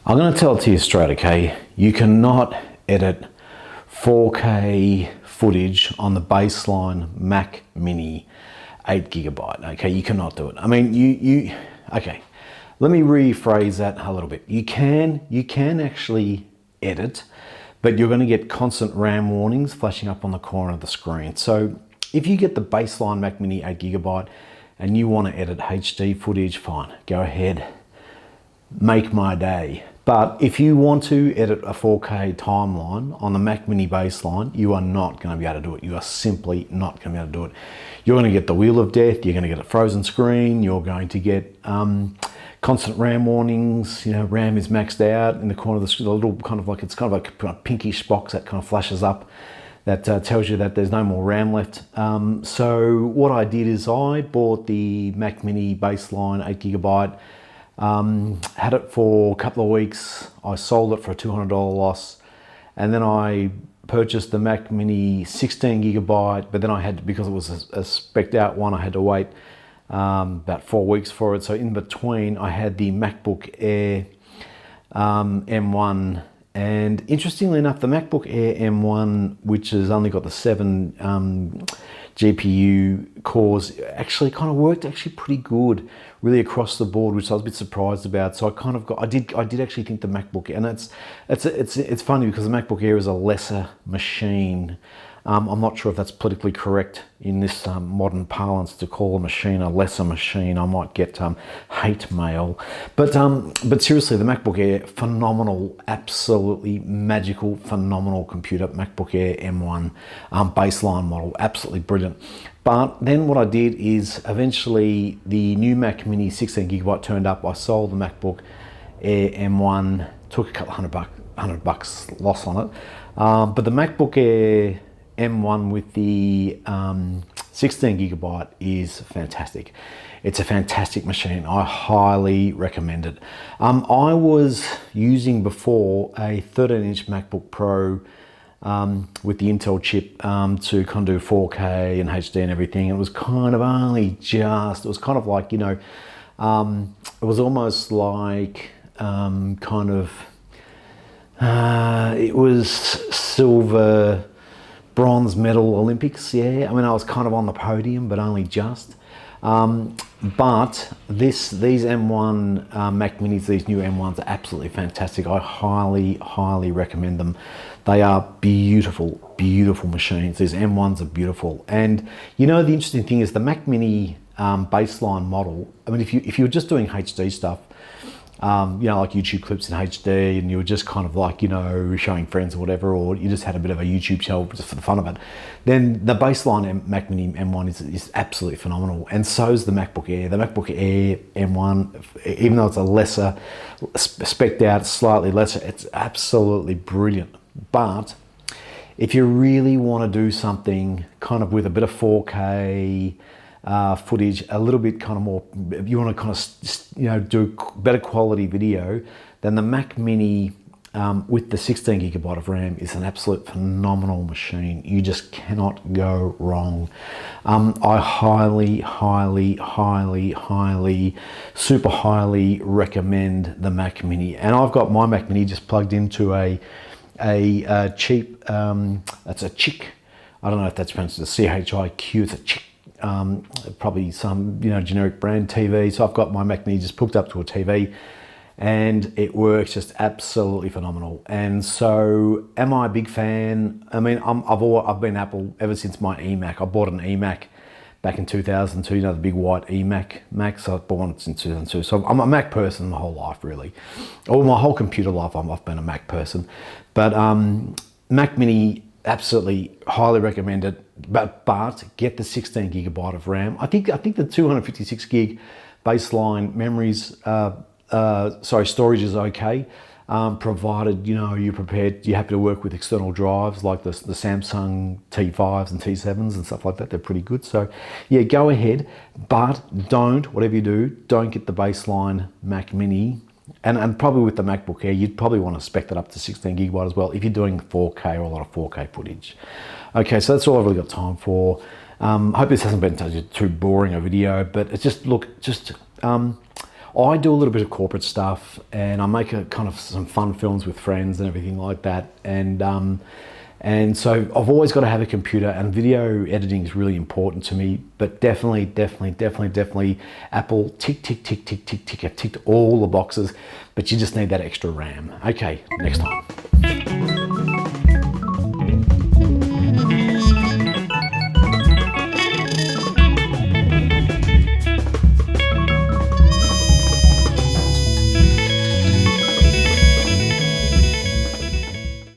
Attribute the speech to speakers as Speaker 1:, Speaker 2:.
Speaker 1: I'm going to tell it to you straight, okay? You cannot edit 4K footage on the baseline Mac Mini 8GB, okay? You cannot do it. I mean, okay. Let me rephrase that a little bit. You can actually edit, but you're going to get constant RAM warnings flashing up on the corner of the screen. So if you get the baseline Mac Mini 8GB and you want to edit HD footage, fine, go ahead, make my day. But if you want to edit a 4K timeline on the Mac Mini baseline, you are not going to be able to do it. You are simply not going to be able to do it. You're going to get the wheel of death, you're going to get a frozen screen, you're going to get constant RAM warnings. You know, RAM is maxed out in the corner of the screen, a little kind of like, it's kind of like a pinkish box that kind of flashes up that tells you that there's no more RAM left. So what I did is I bought the Mac Mini baseline 8GB, had it for a couple of weeks. I sold it for a $200 loss, and then I purchased the Mac Mini 16GB, but then I had to, because it was a spec'd out one, I had to wait about 4 weeks for it. So in between, I had the MacBook Air M1, and interestingly enough, the MacBook Air M1, which has only got the 7 GPU cores, actually kind of worked actually pretty good, really across the board, which I was a bit surprised about. So I kind of got, I did actually think the MacBook, and it's funny because the MacBook Air is a lesser machine. I'm not sure if that's politically correct in this modern parlance to call a machine a lesser machine. I might get hate mail, but seriously, the MacBook Air, phenomenal, absolutely magical, phenomenal computer. MacBook Air M1 baseline model, absolutely brilliant. But then what I did is eventually the new Mac Mini 16GB turned up. I sold the MacBook Air M1, took a couple $100 loss on it, but the MacBook Air M1 with the 16GB is fantastic. It's a fantastic machine. I highly recommend it. I was using before a 13-inch MacBook Pro with the Intel chip to kind of do 4K and HD and everything. It was kind of only just, it was kind of like, you know, it was almost like it was silver, bronze medal Olympics, yeah. I mean, I was kind of on the podium, but only just. But these M1 Mac Minis, these new M1s are absolutely fantastic. I highly recommend them. They are beautiful, beautiful machines. These M1s are beautiful. And you know, the interesting thing is the Mac Mini baseline model. I mean, if you're just doing HD stuff, you know, like YouTube clips in HD, and you were just kind of like, you know, showing friends or whatever, or you just had a bit of a YouTube channel just for the fun of it, then the baseline Mac Mini M1 is absolutely phenomenal. And so is the MacBook Air. The MacBook Air M1, even though it's a lesser, spec'd out, slightly lesser, it's absolutely brilliant. But if you really want to do something kind of with a bit of 4K, footage, a little bit kind of more, if you want to kind of, you know, do better quality video, then the Mac Mini with the 16GB of RAM is an absolute phenomenal machine. You just cannot go wrong. I super highly recommend the Mac Mini. And I've got my Mac Mini just plugged into a cheap, that's a Chick, I don't know if that's pronounced as CHIQ, it's a Chick, probably some, you know, generic brand TV. So I've got my Mac Mini just hooked up to a TV, and it works just absolutely phenomenal. And so, am I a big fan? I mean, I've been Apple ever since my eMac. I bought an eMac back in 2002. You know, the big white eMac Mac. So I bought one since 2002. So I'm a Mac person my whole life, really. Or my whole computer life, I've been a Mac person. But Mac Mini, absolutely highly recommend it, but get the 16GB of RAM. I think the 256 gig baseline memories, storage is okay, provided, you know, you're happy to work with external drives like the Samsung T5s and T7s and stuff like that. They're pretty good. So yeah, go ahead, but whatever you do, don't get the baseline Mac Mini. And probably with the MacBook Air, you'd probably want to spec that up to 16GB as well if you're doing 4K or a lot of 4K footage. Okay, so that's all I've really got time for. Hope this hasn't been too boring a video, but it's just, look, I do a little bit of corporate stuff, and I make a kind of some fun films with friends and everything like that. And so I've always got to have a computer, and video editing is really important to me. But definitely Apple tick. I've ticked all the boxes, but you just need that extra RAM. Okay, next time.